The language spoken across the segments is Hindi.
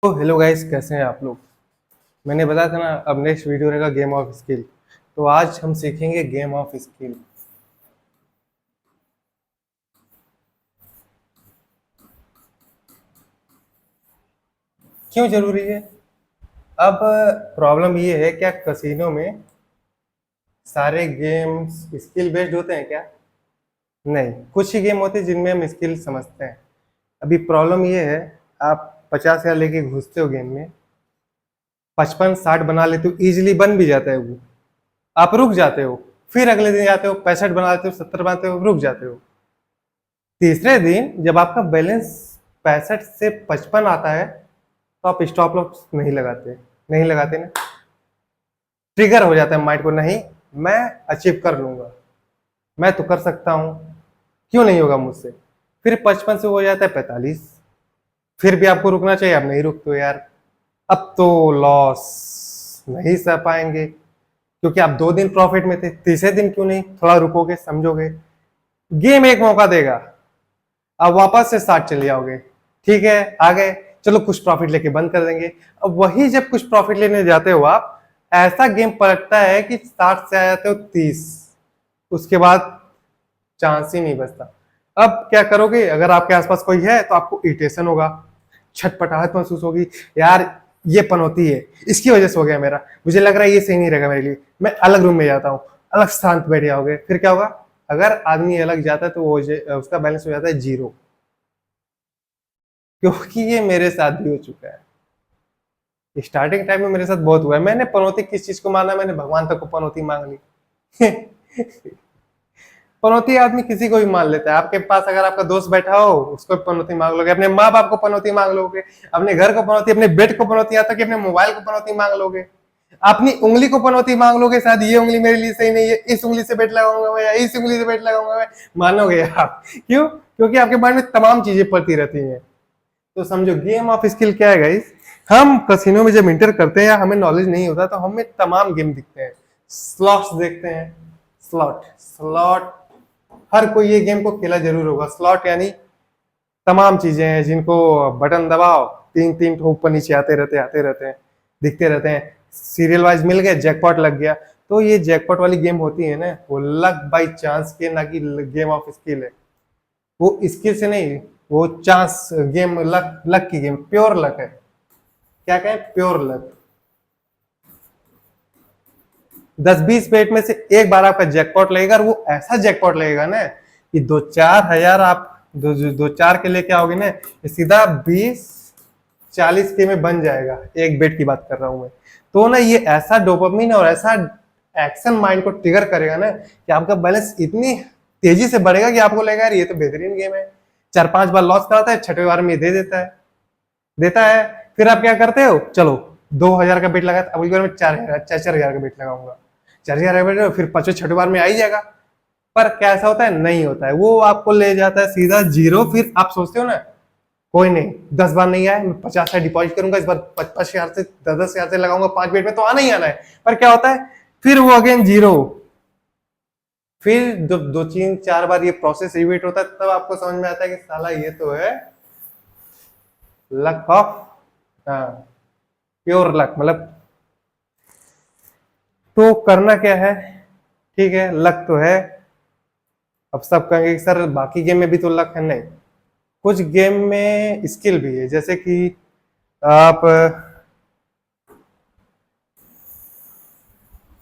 तो हेलो गाइस, कैसे हैं आप लोग। मैंने बताया था ना, अब नेक्स्ट वीडियो रहेगा गेम ऑफ स्किल। तो आज हम सीखेंगे गेम ऑफ स्किल। क्यों जरूरी है। अब प्रॉब्लम ये है, क्या कसिनो में सारे गेम्स स्किल बेस्ड होते हैं क्या? नहीं, कुछ ही गेम होते हैं जिनमें हम स्किल समझते हैं। अभी प्रॉब्लम ये है, आप 50,000 लेके घुसते हो गेम में, 55-60 बना लेते हो, इजीली बन भी जाता है वो। आप रुक जाते हो, फिर अगले दिन आते हो 65 बना लेते हो, 70 बनाते हो, रुक जाते हो। तीसरे दिन जब आपका बैलेंस 65 से 55 आता है, तो आप स्टॉप लॉस नहीं लगाते ना। ट्रिगर हो जाता है माइंड को, नहीं मैं अचीव कर लूंगा, मैं तो कर सकता हूँ, क्यों नहीं होगा मुझसे। फिर 55 से हो जाता है 45, फिर भी आपको रुकना चाहिए, आप नहीं रुकते हो यार। अब तो लॉस नहीं सह पाएंगे, क्योंकि आप 2 दिन प्रॉफिट में थे, तीसरे दिन क्यों नहीं थोड़ा रुकोगे, समझोगे। गेम एक मौका देगा, अब वापस से स्टार्ट चले जाओगे। ठीक है, आ गए, चलो कुछ प्रॉफिट लेके बंद कर देंगे। अब वही जब कुछ प्रॉफिट लेने जाते हो आप, ऐसा गेम पलटता है कि 60 से आ जाते हो 30। उसके बाद चांस ही नहीं बचता। अब क्या करोगे, अगर आपके आसपास कोई है तो आपको इरिटेशन होगा, छटपटाहट महसूस होगी। यार ये पनौती है, इसकी वजह से हो गया मेरा, मुझे लग रहा है ये सही नहीं रहेगा मेरे लिए, मैं अलग रूम में जाता हूँ। अलग शांत बैठ जाओगे, फिर क्या होगा, अगर आदमी अलग जाता है तो वो उसका बैलेंस हो जाता है 0। क्योंकि ये मेरे साथ भी हो चुका है। स्टार्टिंग टाइम में मेरे साथ बहुत हुआ है। मैंने पनौती किस चीज को माना, मैंने भगवान तक को पनौती मांग ली। पनौती आदमी किसी को भी मान लेता है। आपके पास अगर आपका दोस्त बैठा हो, उसको पनौती मांग लोगे, अपने माँ बाप को पनौती मांग लोगे, अपने घर को पनौती, अपने बेड को पनौती, आता कि अपने मोबाइल को पनौती मांग लोगे, अपनी उंगली को पनौती मांग लोगे। शायद ये उंगली मेरे लिए सही नहीं है, इस उंगली से बेट लगाऊंगा मैं, या इस उंगली से बेट लगाऊंगा मैं। मानोगे आप, क्यों? क्योंकि आपके माइंड में तमाम चीजें पड़ती रहती हैं। तो समझो गेम ऑफ स्किल क्या है गाइस। हम कसिनो में जब इंटर करते हैं या हमें नॉलेज नहीं होता, तो हमें तमाम गेम दिखते हैं, स्लॉट्स देखते हैं। स्लॉट स्लॉट हर कोई ये गेम को खेला जरूर होगा। स्लॉट यानी तमाम चीजें हैं जिनको बटन दबाओ, तीन तीन ठो ऊपर नीचे आते रहते हैं, दिखते रहते हैं। सीरियल वाइज मिल गए, जैकपॉट लग गया। तो ये जैकपॉट वाली गेम होती है ना, वो लक बाई चांस के, ना कि गेम ऑफ स्किल है। वो स्किल से नहीं, वो चांस गेम, लक लक की गेम, प्योर लक है। क्या कहें, प्योर लक। 10-20 मिनट में से एक बार आपका जैकपॉट लगेगा, और वो ऐसा जैकपॉट लगेगा ना कि 2-4 हजार आप दो चार के लेके आओगे ना, सीधा 20-40 के में बन जाएगा। एक बेट की बात कर रहा हूं मैं। तो ना ये ऐसा डोपामिन और ऐसा एक्शन माइंड को ट्रिगर करेगा ना, कि आपका बैलेंस इतनी तेजी से बढ़ेगा कि आपको लगेगा यार ये तो बेहतरीन गेम है। 4-5 बार लॉस कराता है, छठे बार में दे देता है। फिर आप क्या करते हो, चलो 2,000 का बेट लगा, अब इस बार मैं 4,000 का बेट लगाऊंगा। 4,000 का बेट, फिर 5वें 6वें बार में आ ही जाएगा। पर क्या ऐसा होता है, नहीं होता है। वो आपको ले जाता है सीधा 0। फिर आप सोचते हो ना, कोई नहीं, 10 बार नहीं आया, मैं 50 से डिपॉजिट करूंगा, इस बार 50,000 से 10,000 से लगाऊंगा, 5 बेट में तो आना ही आना है। पर क्या होता है, फिर वो अगेन 0। फिर जब 2-3-4 बार ये प्रोसेस रिपीट होता है, तब आपको समझ में आता है कि साला ये तो है लक ऑफ, हाँ, प्योर लक। मतलब तो करना क्या है, ठीक है लक तो है। अब सब कहेंगे कि सर बाकी गेम में भी तो लक है। नहीं, कुछ गेम में स्किल भी है। जैसे कि आप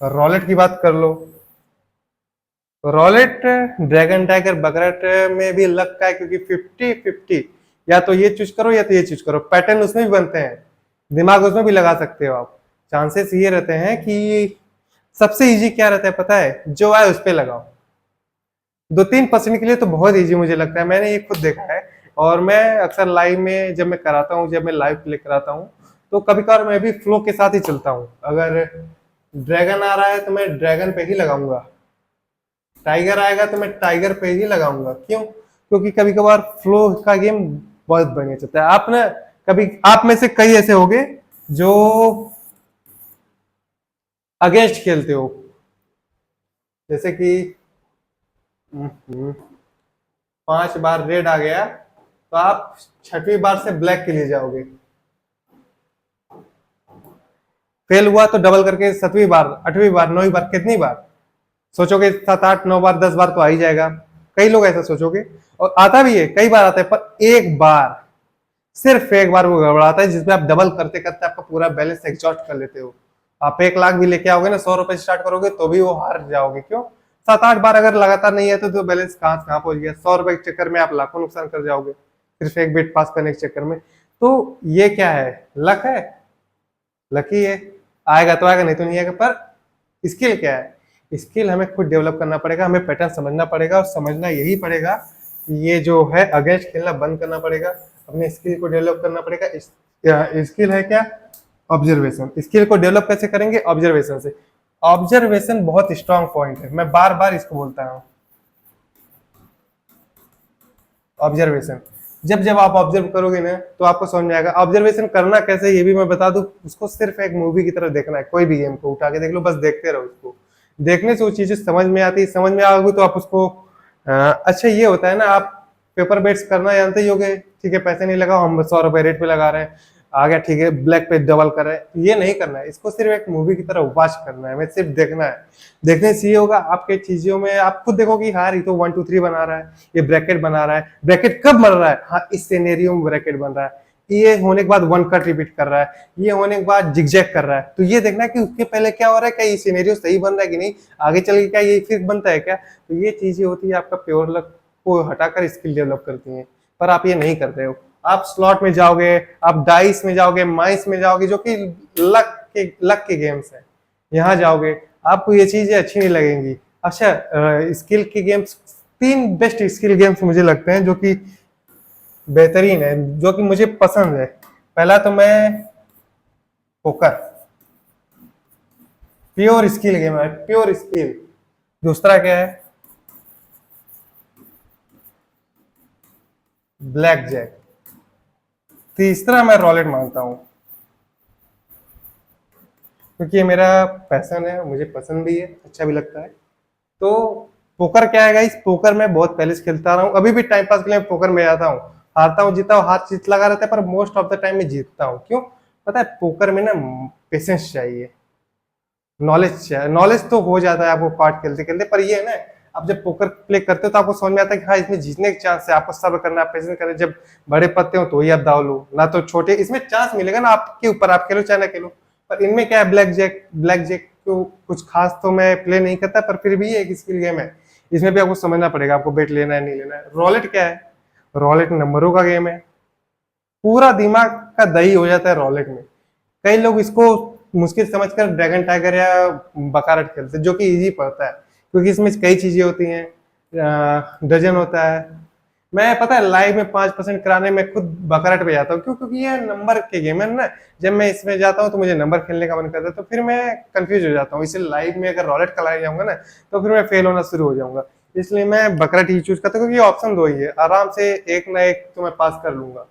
रॉलेट की बात कर लो। रॉलेट, ड्रैगन टाइगर बकरेट में भी लक का है, क्योंकि 50-50, या तो ये चूज करो या तो ये चूज करो। पैटर्न उसमें भी बनते हैं, दिमाग उसमें भी लगा सकते हो आप। चांसेस ये रहते हैं कि सबसे इजी क्या रहता है पता है, जो आए उस पे लगाओ। 2-3% के लिए तो बहुत इजी मुझे लगता है, मैंने ये खुद देखा है। और मैं अक्सर लाइव में जब मैं कराता हूँ, जब मैं लाइव प्ले कराता हूँ, तो कभी कभार मैं भी फ्लो के साथ ही चलता हूँ। अगर ड्रैगन आ रहा है तो मैं ड्रैगन पे ही लगाऊंगा, टाइगर आएगा तो मैं टाइगर पे ही लगाऊंगा। क्यों? क्योंकि कभी कभार फ्लो का गेम बहुत बढ़िया चलता है। आप ना, कभी आप में से कई ऐसे होंगे जो अगेंस्ट खेलते हो। जैसे कि 5 बार रेड आ गया, तो आप 6वीं बार से ब्लैक के लिए जाओगे। फेल हुआ तो डबल करके 7वीं बार, 8वीं बार, 9वीं बार, कितनी बार सोचोगे? 7, 8, 9 बार, 10 बार तो आ ही जाएगा। कई लोग ऐसा सोचोगे और आता भी है, कई बार आता है, पर एक बार, सिर्फ एक बार वो गड़बड़ाता है जिसमें आप डबल करते करते आपका पूरा बैलेंस एग्जॉस्ट कर लेते हो। आप 1 लाख भी लेके आओगे ना, 100 रुपए स्टार्ट करोगे तो भी वो हार जाओगे। क्यों? 7, 8 बार अगर लगातार नहीं है तो बैलेंस कहाँ से कहाँ पहुंच गया। 100 रुपए के चक्कर में आप लाखों नुकसान कर जाओगे सिर्फ एक बिट पास करने के चक्कर में। तो ये क्या है? लक है, लकी है, आएगा तो आएगा, नहीं तो नहीं आएगा। पर स्किल क्या है? स्किल हमें खुद डेवलप करना पड़ेगा, हमें पैटर्न समझना पड़ेगा और समझना यही पड़ेगा कि ये जो है अगेंस्ट खेलना बंद करना पड़ेगा, अपने स्किल को डेवलप करना पड़ेगा। स्किल है क्या? ऑब्जर्वेशन। स्किल को डेवलप कैसे करेंगे? ऑब्जर्वेशन से। ऑब्जर्वेशन बहुत स्ट्रांग पॉइंट है, मैं बार बार इसको बोलता हूँ। ऑब्जर्वेशन, जब जब आप ऑब्जर्व करोगे ना तो आपको समझ में आएगा। ऑब्जर्वेशन करना कैसे ये भी मैं बता दूं, उसको सिर्फ एक मूवी की तरह देखना है। कोई भी गेम को उठा के देख लो, बस देखते रहो उसको। देखने से वो चीजें समझ में आती है, समझ में आओगे तो आप उसको अच्छा ये होता है ना, आप पेपर बेट्स करना जानते ही होगे, ठीक है, पैसे नहीं लगाओ, हम 100 रुपए रेट पे लगा रहे हैं, आ गया, ठीक है, ब्लैक पे डबल कर रहे हैं। ये नहीं करना है, इसको सिर्फ एक मूवी की तरह वॉच करना है, हमें सिर्फ देखना है। देखने से ये होगा आपके चीजों में, आप खुद देखो कि हाँ ये तो 1 2 3 बना रहा है, ये ब्रैकेट बना रहा है, ब्रैकेट कब बन रहा है? हाँ इस सिनेरियो में ब्रैकेट बन रहा है, ये होने के बाद 1 कट रिपीट कर रहा है, ये होने के बाद जिगजैग कर रहा है। तो ये देखना है कि उसके पहले क्या हो रहा है, क्या ये सिनेरियो सही बन रहा है कि नहीं, आगे चल के क्या ये फिर बनता है क्या। तो ये चीजें होती है आपका प्योर लक को हटाकर स्किल डेवलप करती हैं, पर आप ये नहीं करते हो। आप स्लॉट में जाओगे, आप डाइस में जाओगे, माइस में जाओगे, जो कि लक के गेम्स है, यहाँ जाओगे, आपको ये चीजें अच्छी नहीं लगेंगी। अच्छा, स्किल के गेम्स, 3 बेस्ट स्किल गेम्स मुझे लगते हैं जो कि बेहतरीन है, जो कि मुझे पसंद है। पहला तो मैं पोकर, प्योर स्किल गेम है, प्योर स्किल। दूसरा क्या है? Blackjack. तीसरा मैं रॉलेट मानता हूँ, क्योंकि ये मेरा पैशन है, मुझे पसंद भी है, अच्छा भी लगता है। तो पोकर क्या है गाइस? पोकर मैं बहुत पहले से खेलता रहा हूँ, अभी भी टाइम पास के लिए पोकर में जाता हूँ, हारता हूँ, जीता हूँ, हाथ जीत लगा रहता है, पर मोस्ट ऑफ द टाइम में जीतता हूँ। क्यों? पता है, पोकर में ना पेशेंस चाहिए, नॉलेज चाहिए। नॉलेज तो हो जाता है आपको कार्ड खेलते खेलते, पर ये है ना, आप जब पोकर प्ले करते हो तो आपको समझ में आता है कि हाँ इसमें जीतने के चांस है, आपको सब्र करना है, पेशेंस करना है। जब बड़े पत्ते हो तो ही आप दाव लो, ना तो छोटे, इसमें चांस मिलेगा ना आपके ऊपर, आप खेलो चाहे ना खेलो। पर इनमें क्या है, ब्लैक जैक, ब्लैक जैक को कुछ खास तो मैं प्ले नहीं करता, पर फिर भी ये एक स्किल गेम है, इसमें भी आपको समझना पड़ेगा आपको बेट लेना है नहीं लेना है। रॉलेट क्या है? रॉलेट नंबरों का गेम है, पूरा दिमाग का दही हो जाता है रॉलेट में। कई लोग इसको मुश्किल समझकर ड्रैगन टाइगर या बकारट खेलते हैं, जो कि इजी पड़ता है, क्योंकि इसमें कई चीजें होती हैं, डजन होता है। मैं पता है लाइव में 5% कराने में खुद बकारट पे जाता हूँ। क्यों? क्योंकि ये नंबर के गेम है ना, जब मैं इसमें जाता हूँ तो मुझे नंबर खेलने का मन करता है, तो फिर मैं कंफ्यूज हो जाता हूँ। इसलिए लाइव में अगर रॉलेट खिलाया जाऊंगा ना तो फिर मैं फेल होना शुरू हो जाऊंगा। इसलिए मैं बकरट ही चूज करता हूँ, क्योंकि ऑप्शन 2 ही है, आराम से एक ना एक तो मैं पास कर लूंगा।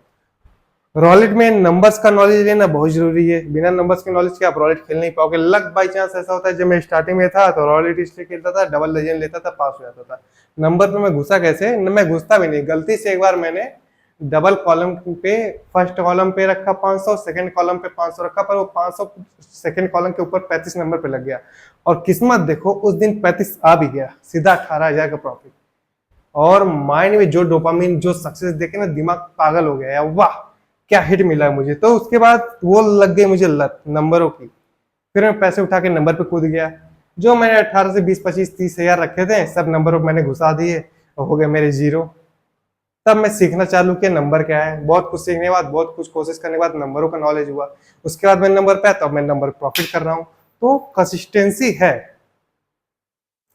रॉलेट में नंबर्स का नॉलेज लेना बहुत जरूरी है, बिना नंबर्स के नॉलेज के आप रॉलेट खेल नहीं पाओगे। लक बाई चांस ऐसा होता है, जब मैं स्टार्टिंग में था तो रॉलेट इसलिए खेलता था, डबल लेजेंड लेता था, पास हो जाता था। नंबर पे मैं घुसा कैसे? मैं घुसता भी नहीं, गलती से एक बार मैंने डबल कॉलम पे, फर्स्ट कॉलम पे रखा 500, सेकंड कॉलम पे 500 रखा, पर वो 500 सेकंड कॉलम के ऊपर 35 नंबर पे लग गया, और किस्मत देखो उस दिन 35 आ भी गया, सीधा 18,000 का प्रॉफिट। और माइंड में जो डोपामिन, जो सक्सेस देखे ना, दिमाग पागल हो गया यार, वाह क्या हिट मिला है मुझे। तो उसके बाद वो लग गई मुझे लत नंबरों की। फिर मैं पैसे उठा के नंबर पे कूद गया, जो मैंने 18 से 20 25 30 हजार रखे थे, सब नंबरों मैंने घुसा दिए और हो गए मेरे जीरो। तब मैं सीखना चालू किया नंबर क्या है। बहुत कुछ सीखने के बाद, बहुत कुछ कोशिश करने के बाद नंबरों का नॉलेज हुआ। उसके बाद मैं नंबर पे, तब मैं नंबर प्रॉफिट कर रहा हूँ। तो कंसिस्टेंसी है,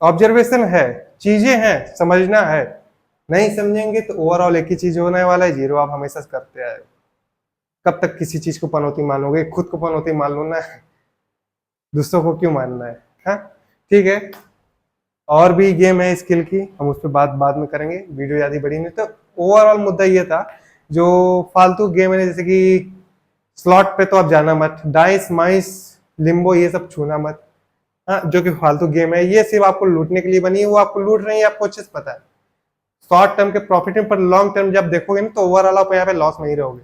ऑब्जर्वेशन है, चीजें हैं, समझना है। नहीं समझेंगे तो ओवरऑल एक ही चीज होने वाला है, जीरो। आप हमेशा करते आए, कब तक किसी चीज को पनौती मानोगे? खुद को पनौती मान लो ना, दूसरों को क्यों मानना है? हाँ ठीक है, और भी गेम है स्किल की, हम उस पर बात बाद में करेंगे, वीडियो ज्यादा बड़ी नहीं। तो ओवरऑल मुद्दा ये था, जो फालतू गेम है जैसे कि स्लॉट पे तो आप जाना मत, डाइस माइस लिम्बो ये सब छूना मत। हाँ, जो कि फालतू गेम है, ये सिर्फ आपको लूटने के लिए बनी है, वो आपको लूट रही है, आपको अच्छे से पता है। शॉर्ट टर्म के प्रॉफिट में, पर लॉन्ग टर्म जब देखोगे ना तो ओवरऑल आप यहाँ पे लॉस में ही रहोगे।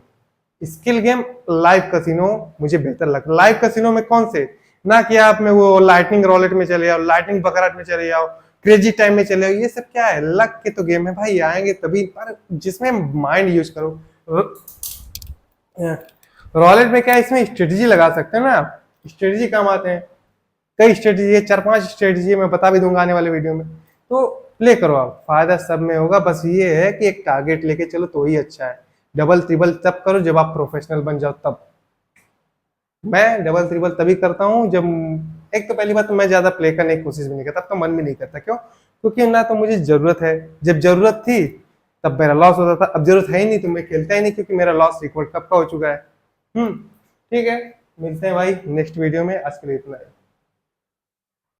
स्किल गेम लाइव कसिनो मुझे बेहतर लगता है। लाइव कसिनो में कौन से, ना कि आप में वो लाइटनिंग रॉलेट में चले जाओ, लाइटनिंग बकराट में चले जाओ, क्रेजी टाइम में चले जाओ, ये सब क्या है, लक के तो गेम है भाई, आएंगे तभी, पर जिसमें माइंड यूज करो। रॉलेट में क्या है, इसमें स्ट्रेटेजी लगा सकते हैं ना आप, स्ट्रेटेजी काम आते हैं, कई स्ट्रेटेजी है, 4-5 स्ट्रेटेजी मैं बता भी दूंगा आने वाले वीडियो में। तो प्ले करो आप, फायदा सब में होगा, बस ये है कि एक टारगेट लेके चलो तो ही अच्छा है। डबल ट्रिबल तब करो जब आप प्रोफेशनल बन जाओ तब। मैं डबल ट्रिबल तभी करता हूँ जब, एक तो पहली बात तो मैं ज्यादा प्ले करने की कोशिश भी नहीं करता, अब तो मन भी नहीं करता। क्यों? क्योंकि ना तो मुझे जरूरत है, जब जरूरत थी तब मेरा लॉस होता था, अब जरूरत है ही नहीं तो मैं खेलता ही नहीं, क्योंकि मेरा लॉस रिकॉर्ड कब का हो चुका है। ठीक है, मिलते हैं भाई नेक्स्ट वीडियो में, आज के लिए इतना है।